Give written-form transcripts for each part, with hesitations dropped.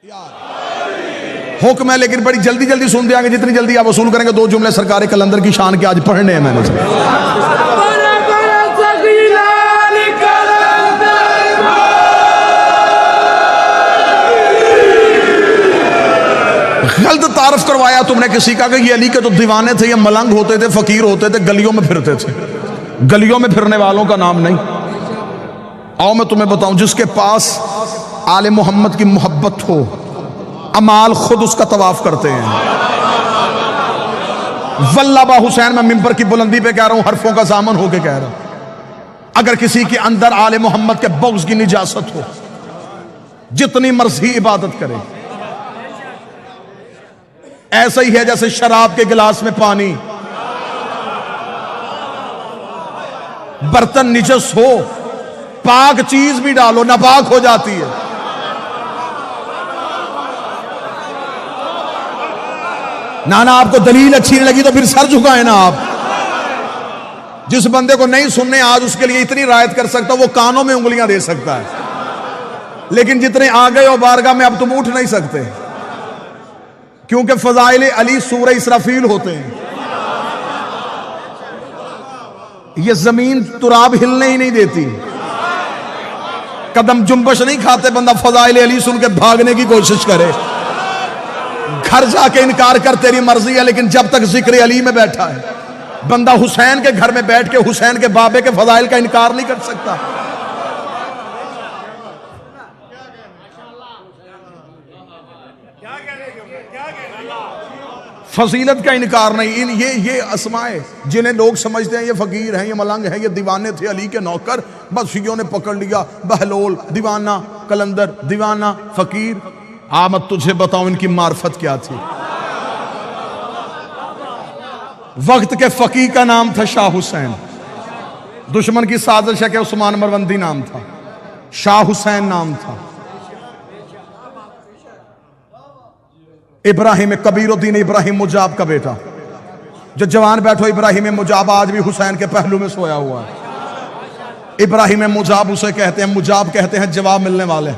हुक्म है, लेकिन बड़ी जल्दी जल्दी सुन दिया, जितनी जल्दी आप वसूल करेंगे। दो जुमले सरकार कलंदर की शान के आज पढ़ने हैं मैंने। गलत तारफ करवाया तुमने किसी का कि ये अली के तो दीवाने थे, ये मलंग होते थे, फकीर होते थे, गलियों में फिरते थे। गलियों में फिरने वालों का नाम नहीं। आओ मैं तुम्हें बताऊं, जिसके पास आले मोहम्मद की मोहब्बत हो, अमाल खुद उसका तवाफ करते हैं। वल्लाबा हुसैन, मैं मिंबर की बुलंदी पे कह रहा हूं, हरफों का सामन होके कह रहा हूं। अगर किसी के अंदर आले मोहम्मद के बुग़्ज़ की निजासत हो, जितनी मर्जी इबादत करे। ऐसा ही है जैसे शराब के गिलास में पानी, बर्तन निजस हो, पाक चीज भी डालो नापाक हो जाती है। ना आपको दलील अच्छी नहीं लगी तो फिर सर झुकाए ना आप। जिस बंदे को नहीं सुनने, आज उसके लिए इतनी रायत कर सकता, वो कानों में उंगलियां दे सकता है, लेकिन जितने आ गए हो बारगाह में, अब तुम उठ नहीं सकते, क्योंकि फजाइल अली सूरह इसराफील होते हैं। ये जमीन तुराब हिलने ही नहीं देती, कदम जुम्बश नहीं खाते। बंदा फजाइल अली सुन के भागने की कोशिश करे, घर जाके इनकार कर, तेरी मर्जी है, लेकिन जब तक जिक्र अली में बैठा है, बंदा हुसैन के घर में बैठ के हुसैन के बाबे के फजाइल का इनकार नहीं कर सकता। फजीलत का इनकार नहीं। इन ये अस्माए जिन्हें लोग समझते हैं ये फकीर हैं, ये मलंग हैं, ये दीवाने थे अली के नौकर, बस शियों ने पकड़ लिया, बहलोल दीवाना, कलंदर दीवाना, फकीर। मैं तुझे बताऊं इनकी मार्फत क्या थी। वक्त के फकीर का नाम था शाह हुसैन। दुश्मन की साजिश है कि उस्मान मरवंदी नाम था, शाह हुसैन नाम था। इब्राहिम कबीरुद्दीन इब्राहिम मुजाब का बेटा। जो जवान बैठो, इब्राहिम मुजाब आज भी हुसैन के पहलू में सोया हुआ है। इब्राहिम मुजाब उसे कहते हैं, मुजाब कहते हैं जवाब मिलने वाले।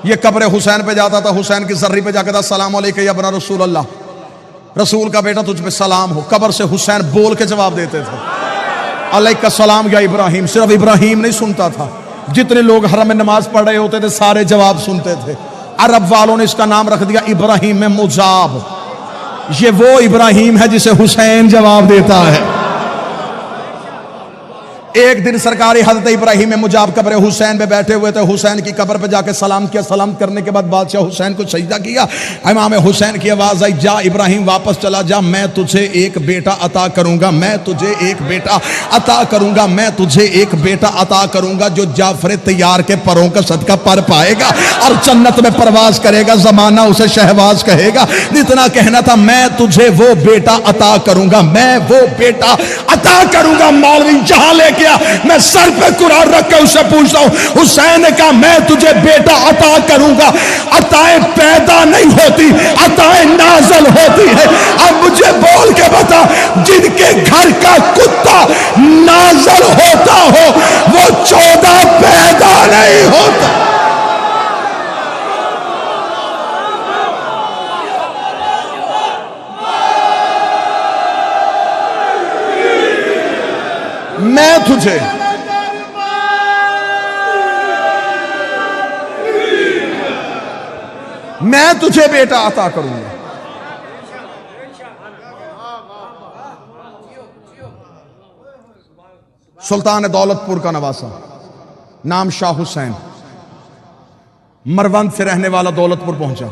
ये कब्र हुसैन पे जाता था, हुसैन की जर्री पे जाकर था, सलाम अलैका या बना रसूल अल्लाह, रसूल का बेटा तुझ पे सलाम हो। कब्र से हुसैन बोल के जवाब देते थे, अलैका सलाम या इब्राहिम। सिर्फ इब्राहिम नहीं सुनता था, जितने लोग हरम में नमाज पढ़ रहे होते थे सारे जवाब सुनते थे। अरब वालों ने इसका नाम रख दिया इब्राहिम मुजाब। ये वो इब्राहिम है जिसे हुसैन जवाब देता है। एक दिन सरकारी हजरत इब्राहिम मुजाब कब्र हुसैन पे बैठे हुए थे, हुसैन की कब्र पे जाके सलाम किया। सलाम करने के बाद बादशाह हुसैन को सजदा किया। इमाम हुसैन की आवाज आई, जा इब्राहिम वापस चला जा, मैं तुझे एक बेटा अता करूंगा, मैं तुझे एक बेटा अता करूंगा, मैं तुझे एक बेटा अता करूंगा जो जाफर तैयार के परों का सदका पर पाएगा और जन्नत में परवाज करेगा, जमाना उसे शहबाज कहेगा। इतना कहना था, मैं तुझे वो बेटा अता करूंगा, मैं वो बेटा अता करूंगा। मौलवी जहां लेके मैं सर पे कुरान रख के उससे पूछता हूं, हुसैन ने कहा मैं तुझे बेटा अता करूंगा। अताएं पैदा नहीं होती, अताएं नाज़िल होती है। अब मुझे बोल के बता, जिनके घर का कुत्ता नाज़िल होता हो वो 14 पैदा नहीं होता। मैं तुझे बेटा अता करूंगा। सुल्तान दौलतपुर का नवासा, नाम शाह हुसैन, मरवंद से रहने वाला दौलतपुर पहुंचा।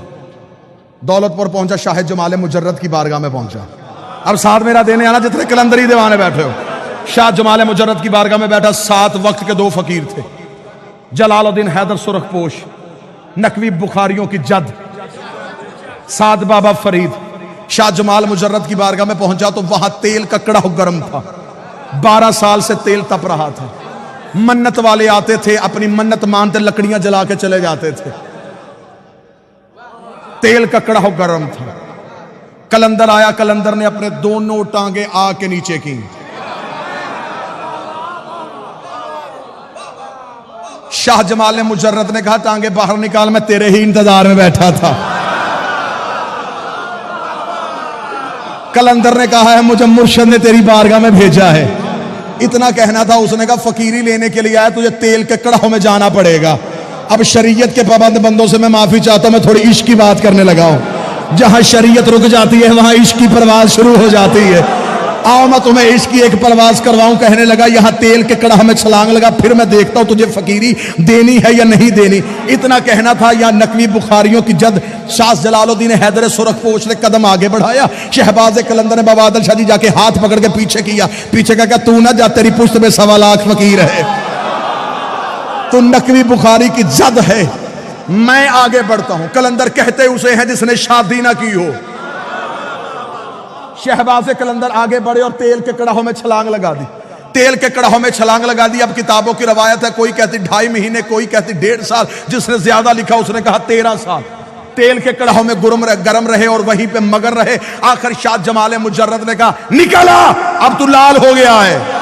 दौलतपुर पहुंचा, शाह जमाल मुजर्रद की बारगाह में पहुंचा। अब साथ मेरा देने आना जितने कलंदरी दीवाने बैठे हो। शाह जमाल मुजर्रद की बारगाह में बैठा। 7 वक्त के 2 फकीर थे, जलालुद्दीन हैदर सुरखपोश, नकवी बुखारियों की जद, साद बाबा फरीद। शाह जमाल मुजर्रद की बारगाह में पहुंचा तो वहां तेल ककड़ा गर्म था। 12 साल से तेल तप रहा था। मन्नत वाले आते थे, अपनी मन्नत मानते लकड़ियां जला के चले जाते थे। तेल ककड़ा गर्म था। कलंदर आया, कलंदर ने अपने दोनों टांगे आग के नीचे की। शाह जमाल मुजर्रद ने कहा टांगे बाहर निकाल, मैं तेरे ही इंतजार में बैठा था। कलंदर ने कहा है मुझे मुर्शिद ने तेरी बारगाह में भेजा है। इतना कहना था, उसने कहा फकीरी लेने के लिए आया, तुझे तेल के कड़ाहों में जाना पड़ेगा। अब शरीयत के पाबंद बंदों से मैं माफी चाहता हूं, मैं थोड़ी इश्क की बात करने लगा हूं। जहां शरीयत रुक जाती है वहां इश्क की परवाज शुरू हो जाती है। आओ मैं तुम्हें इश्क की एक परवाज करवाऊं। कहने लगा यहां तेल के कड़ाह में छलांग लगा, फिर मैं देखता हूं तुझे फकीरी देनी है या नहीं देनी। इतना कहना था, या नकवी बुखारियों की जद शाह जलालुद्दीन हैदर सुरखपोश ने कदम आगे बढ़ाया। शहबाज कलंदर ने बाबा आदिल शाह जी जाके हाथ पकड़ के पीछे किया। पीछे का क्या तू ना जा, तेरी पुश्त में 1.25 लाख फकीर है। तो नकवी बुखारी की जद है, मैं आगे बढ़ता हूं। कलंदर कहते उसे हैं जिसने शादी ना की हो। शहबाज कलंदर आगे बढ़े और तेल के कड़ाहों में छलांग लगा दी। तेल के कड़ाहों में छलांग लगा दी। अब किताबों की रवायत है, कोई कहती 2.5 महीने, कोई कहती 1.5 साल। जिसने ज्यादा लिखा उसने कहा 13 साल तेल के कड़ाहों में गरम रहे और वहीं पे मगर रहे। आखिर शाह जमाल मुजर्रद ने कहा निकला, अब तू लाल हो गया है।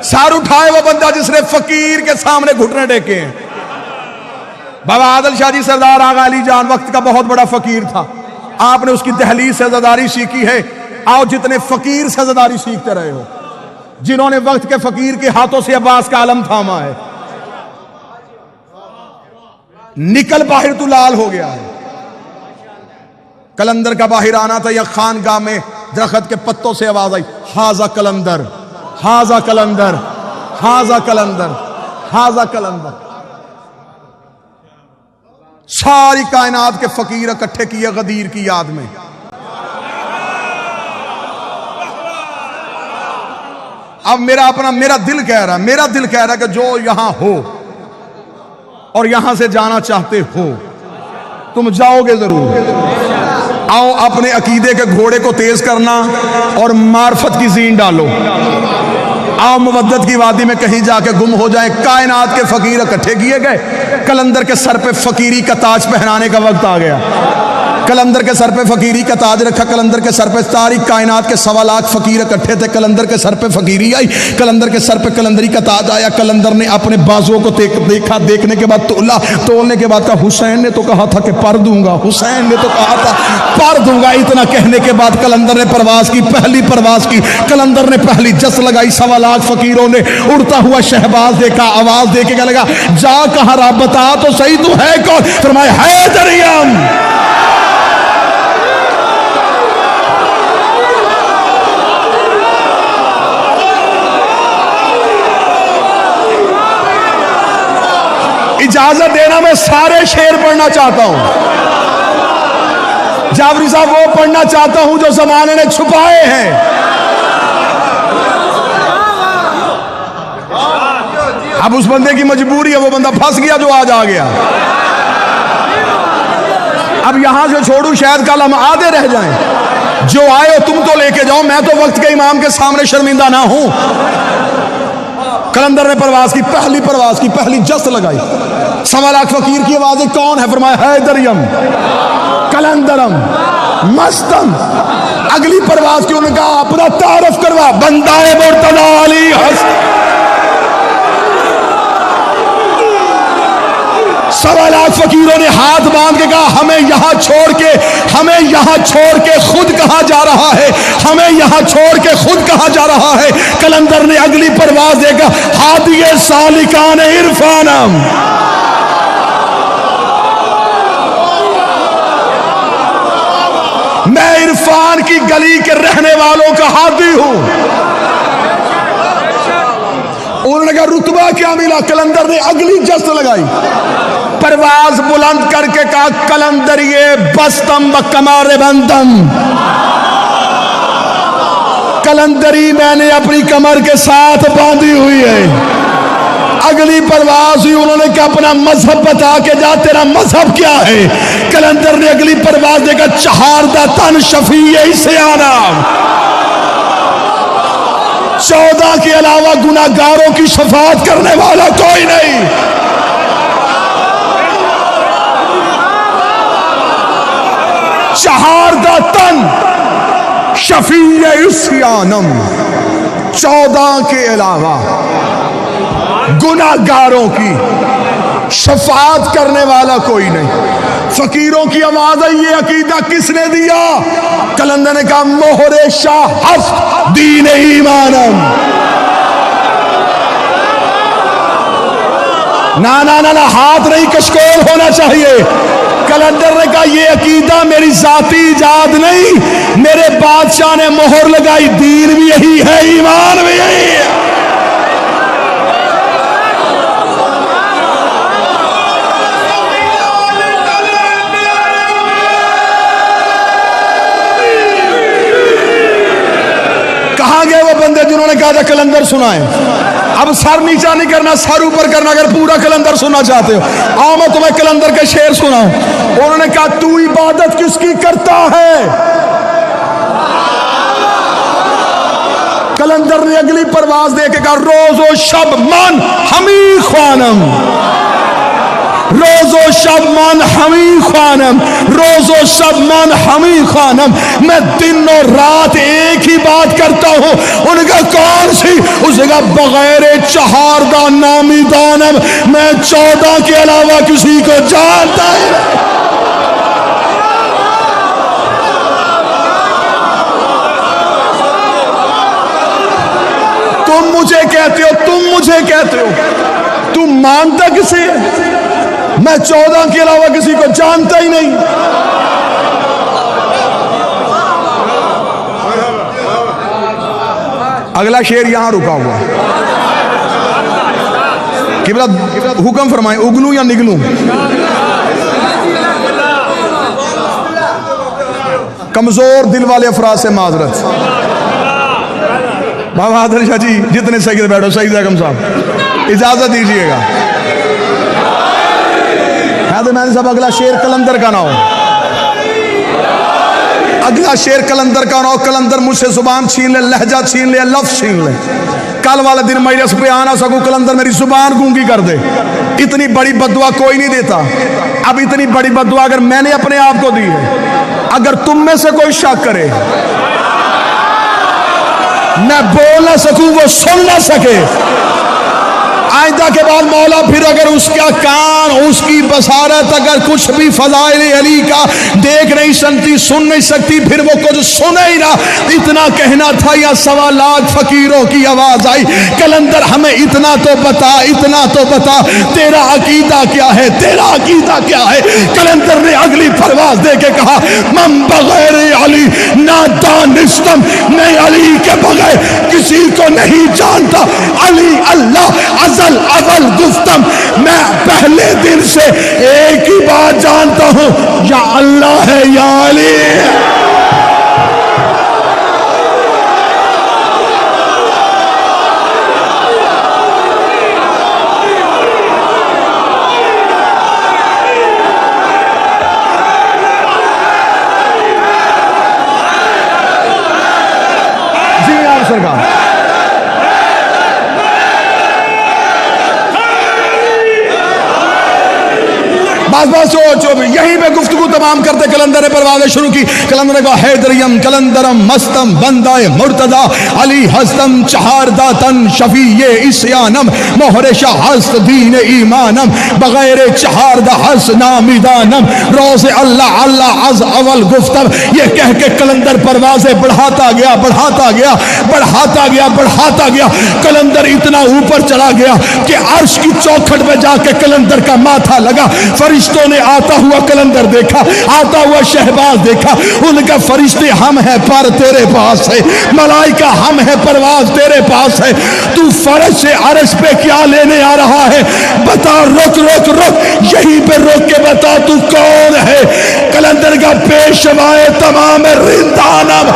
सार उठाए वो बंदा जिसने फकीर के सामने घुटने टेके हैं। बाबा आदिल शाह जी सरदार आगा अली जान वक्त का बहुत बड़ा फकीर था। आपने उसकी दहलीज से ज़दारी सीखी है। आओ जितने फकीर से ज़दारी सीखते रहे हो, जिन्होंने वक्त के फकीर के हाथों से अब्बास का आलम थामा है, निकल बाहर तू लाल हो गया है। कलंदर का बाहर आना था, या खानगाह में दरख्त के पत्तों से आवाज आई, हाजा कलंदर, हाजा कलंदर, हाजा कलंदर, हाजा कलंदर। सारी कायनात के फकीर इकट्ठे किए गदीर की याद में। अब मेरा दिल कह रहा है कि जो यहां हो और यहां से जाना चाहते हो, तुम जाओगे जरूर। आओ अपने अकीदे के घोड़े को तेज करना और मार्फत की जीन डालो। आओ मुवद्दत की वादी में कहीं जाके गुम हो जाए। कायनात के फकीर इकट्ठे किए गए। कलंदर के सर पे फकीरी का ताज पहनाने का वक्त आ गया। कलंदर के सर पे फकीरी का ताज रखा। कलंदर के सर पे सारी कायनात के 1.25 लाख फकीर इकट्ठे थे। कलंदर के सर पे फकीरी आई। कलंदर के सर पे कलंदरी का ताज आया। कलंदर ने अपने बाजुओं को देखा। देखने के बाद तोला। तोलने के बाद कहा हुसैन ने तो कहा था कि पर दूंगा, हुसैन ने तो कहा था पर दूंगा। इतना कहने के बाद कलंदर ने परवाज की, पहली परवाज की। कलंदर ने पहली जस लगाई। 1.25 लाख फकीरों ने उड़ता हुआ शहबाज देखा। आवाज दे के लगा, जा कहा रहा, बता तो सही तू है कौन? फरमाया हैदरियम। इजाजत देना, मैं सारे शेर पढ़ना चाहता हूं। जाफरी साहब वो पढ़ना चाहता हूं जो जमाने ने छुपाए हैं। अब उस बंदे की मजबूरी है, वो बंदा फंस गया जो आज आ गया। अब यहां से छोड़ू, शायद कल हम आधे रह जाएं। जो आए हो तुम तो लेके जाओ, मैं तो वक्त के इमाम के सामने शर्मिंदा ना हूं। कलंदर ने परवाज की, पहली परवाज की, पहली जस्त लगाई। 1.25 लाख फकीर की आवाजें कौन है? फरमाया हैदरियम, कलंदरम, मस्तम। अगली परवाज की उन्होंने कहा अपना तारफ करवा, बंदाए मुर्तजा अली हसन। 1.25 लाख फकीरों ने हाथ बांध के कहा हमें यहां छोड़ के खुद कहां जा रहा है, हमें यहां छोड़ के खुद कहां जा रहा है। कलंदर ने अगली परवाज देगा, हादिये सालिकान इरफानम। मैं इरफान की गली के रहने वालों का हादी हूं। उन्होंने कहा रुतबा क्या मिला? कलंदर ने अगली जस्त लगाई, परवाज बुलंद करके कहा कलंदरिए बस्तम व कमारे बंदम। कलंदरी मैंने अपनी कमर के साथ बांधी हुई है। अगली परवाज हुई, उन्होंने कहा अपना मजहब बता के जा, तेरा मजहब क्या है? कलंदर ने अगली परवाज देखा, चहारदा तन शफी इसे आना। 14 के अलावा गुनाहगारों की शफाअत करने वाला कोई नहीं। शफीए इस्यानम, 14 के अलावा गुनाहगारों की शफाअत करने वाला कोई नहीं। फकीरों की आवाज है, ये अकीदा किसने दिया? कलंदर ने कहा मोहरे शाह हस्त दीन ईमानम। ना ना ना ना, हाथ नहीं कशकोल होना चाहिए। कलंदर ने कहा ये अकीदा मेरी जाती इजाद नहीं, मेरे बादशाह ने मोहर लगाई। दीन भी यही है, ईमान भी यही है। कहां गए वो बंदे जिन्होंने कहा था कलंदर सुनाए? अब सर नीचा नहीं करना, सर ऊपर करना। अगर पूरा कलंदर सुनना चाहते हो आओ मैं तुम्हें कलंदर के शेर सुनाऊं। उन्होंने कहा तू इबादत किसकी करता है? कलंदर ने अगली परवाज दे के कहा रोजो शब मन हमी ख्वानम, रोजो शब मन हमी ख्वानम, रोजो शब मन हमी ख्वानम। मैं दिन और रात एक ही बात करता हूं। उनका कौन सी? उसका बगैर चहारदा नामी दानम, मैं 14 के अलावा किसी को जानता ही नहीं। तुम मुझे कहते हो, तुम मुझे कहते हो, तुम मानता किसे? मैं 14 के अलावा किसी को जानता ही नहीं। अगला शेर यहां रुका हुआ। किबला हुक्म फरमाए, उगलूं या निगलूं? कमजोर दिल वाले अफराद से माजरत। बाबा आदर शाह जी जितने सही बैठो, सईद अकम साहब इजाजत दीजिएगा। मैंने सब अगला शेर कलंदर का ना हो, अगला शेर कलंदर का ना हो। कलंदर मुझसे जुबान छीन ले, लहजा छीन ले, लफ्ज छीन ले। कल वाले दिन मजलिस पे आ ना सकूं, कलंदर मेरी जुबान गूंगी कर दे। इतनी बड़ी बदुआ कोई नहीं देता। अब इतनी बड़ी बदुआ अगर मैंने अपने आप को दी है, अगर तुम में से कोई शक करे, मैं बोल ना सकूं, वो सुन ना सके, आइंदा के बाद मौला फिर अगर उसका कान, उसकी बसारत अगर कुछ भी फजाइल अली का देख नहीं सकती, सुन नहीं सकती, फिर वो कुछ सुने ही ना। इतना कहना था या 1.25 लाख फकीरों की आवाज आई, कलंदर हमें इतना तो बता, इतना तो बता, तेरा अकीदा क्या है, तेरा अकीदा क्या है? कलंदर ने अगली परवाज दे के कहा मम बगैर अली ना दानिस्तम, मैं अली के बगैर किसी को नहीं जानता। अली अल्लाह अजल अवल गुफ्तम, मैं पहले दिन से एक ही बात जानता हूं, या अल्लाह है या अली। जी आप सरकार, बस बस यहीं पे गुफ्तगू तमाम करते कलंदर ने परवाज़ें शुरू की। कलंदर ने कहा हैदरियम कलंदरम मस्तम बंदाए मुर्तदा अली हस्तम चहारदातन शफीए इस्यानम मोहरे शाह हस्त दीन ईमानम बगैर चहारदा हस नामिदानम रोज़े अल्लाह अल्लाह अज अवल गुफ्तम। ये कह के कलंदर परवाज़ें बढ़ाता गया, बढ़ाता गया, बढ़ाता गया, बढ़ाता गया। कलंदर इतना ऊपर चला गया कि अर्श की चौखट में जाके कलंदर का माथा लगा। फरिश्तों ने आता हुआ कलंदर देखा, आता हुआ शहबाज देखा। उनका फरिश्ते हम हैं पर तेरे पास है, मलाइका हम हैं परवाज तेरे पास है। तू फर्श से अर्श पे क्या लेने आ रहा है? बता, रुक रुक रुक, यहीं पे रुक के बता तू कौन है? कलंदर का पेशवाए तमाम रिंदानम।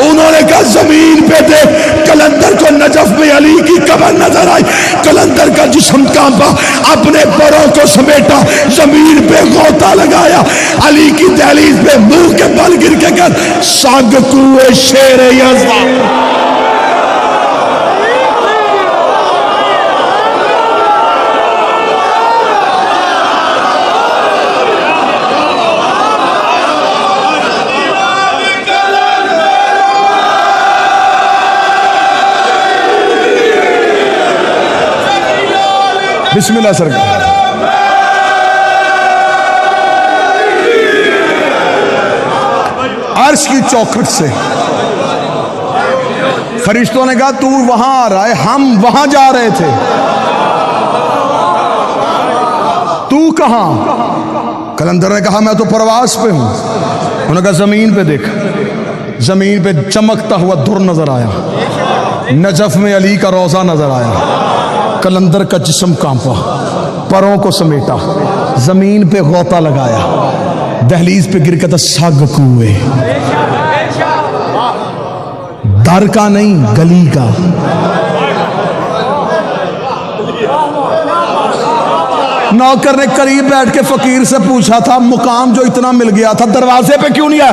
उन्होंने कहा जमीन पे देख। कलंदर को नजफ में अली की कब्र नजर आई। कलंदर का जिस्म कांपा, अपने पैरों को समेटा, जमीन पे गोता लगाया। अली की दहलीज पे मुंह के बल गिर के कर साग कुए शेर यज़्द। बिस्मिल्लाह सरकार। अर्श की चौखट से फरिश्तों ने कहा तू वहां आ रहा है, हम वहां जा रहे थे, तू कहां? कलंदर ने कहा मैं तो प्रवास पे हूं। उन्होंने कहा जमीन पे देख। जमीन पे चमकता हुआ धुर नजर आया, नजफ में अली का रोजा नजर आया। कलंदर का जिस्म कांपा, परों को समेटा, जमीन पे गोता लगाया, दहलीज पे गिर के सग कुए। दर का नहीं, गली का। नौकर ने करीब बैठ के फकीर से पूछा था मुकाम जो इतना मिल गया था दरवाजे पे क्यों नहीं आया?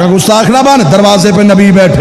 गुस्ताख ना बन, दरवाजे पे नबी बैठे।